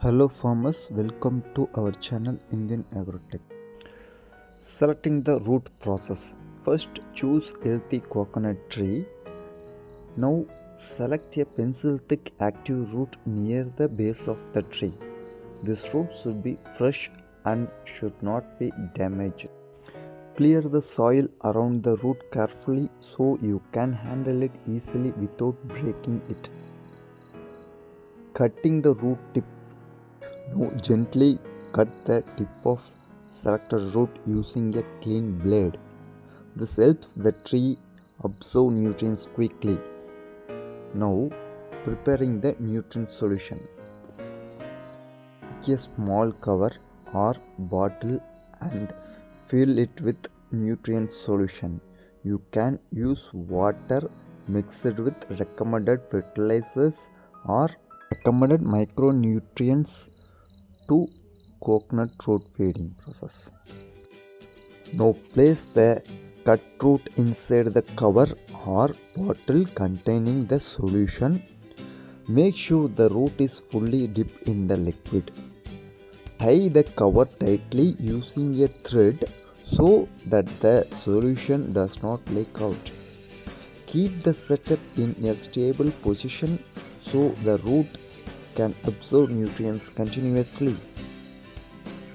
Hello farmers, welcome to our channel Indian Agrotech. Selecting the root process. First choose healthy coconut tree. Now select a pencil thick active root near the base of the tree. This root should be fresh and should not be damaged. Clear the soil around the root carefully so you can handle it easily without breaking it. Cutting the root tip. Now gently cut the tip of selected root using a clean blade. This helps the tree absorb nutrients quickly. Now preparing the nutrient solution. Take a small cover or bottle and fill it with nutrient solution. You can use water mixed with recommended fertilizers or recommended micronutrients to coconut root feeding process. Now place the cut root inside the cover or bottle containing the solution. Make sure the root is fully dipped in the liquid. Tie the cover tightly using a thread so that the solution does not leak out. Keep the setup in a stable position so the root can absorb nutrients continuously.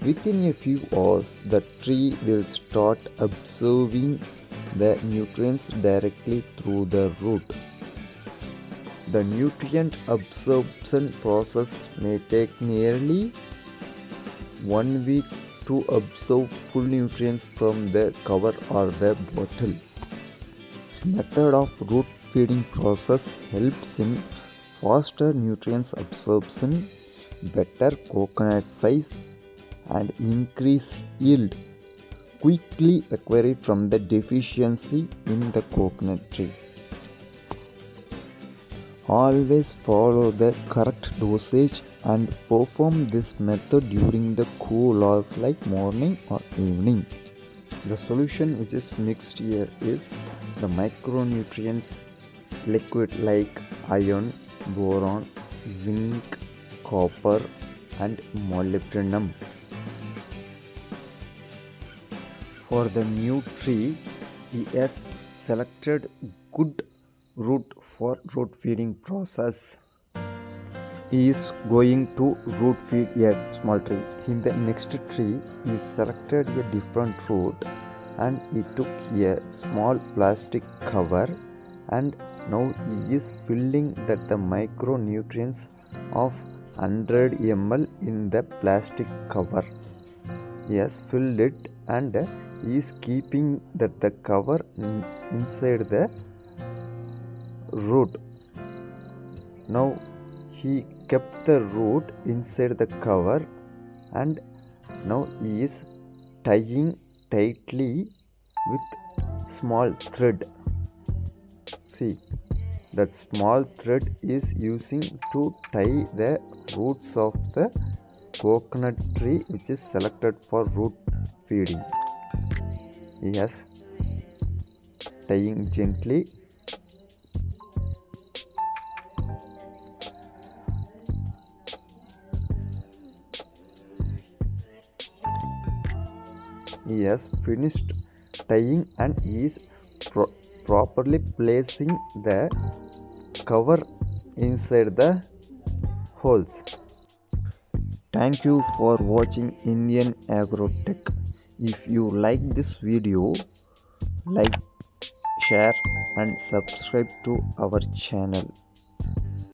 Within a few hours, the tree will start absorbing the nutrients directly through the root. The nutrient absorption process may take nearly 1 week to absorb full nutrients from the cover or the bottle. This method of root feeding process helps in faster nutrients absorption, better coconut size, and increase yield quickly recovery from the deficiency in the coconut tree. Always follow the correct dosage and perform this method during the cool hours like morning or evening. The solution which is mixed here is the micronutrients liquid like iron, boron, zinc, copper and molybdenum. For the new tree, he has selected good root for root feeding process. He is going to root feed a small tree. In the next tree, he selected a different root and he took a small plastic cover and now he is filling that the micronutrients of 100 ml in the plastic cover. He has filled it and he is keeping that the cover inside the root. Now he kept the root inside the cover and now he is tying tightly with small thread. See, that small thread is using to tie the roots of the coconut tree which is selected for root feeding. He has tying gently. He has finished tying and he is properly placing the cover inside the holes. Thank you for watching Indian Agrotech. If you like this video, like, share and subscribe to our channel.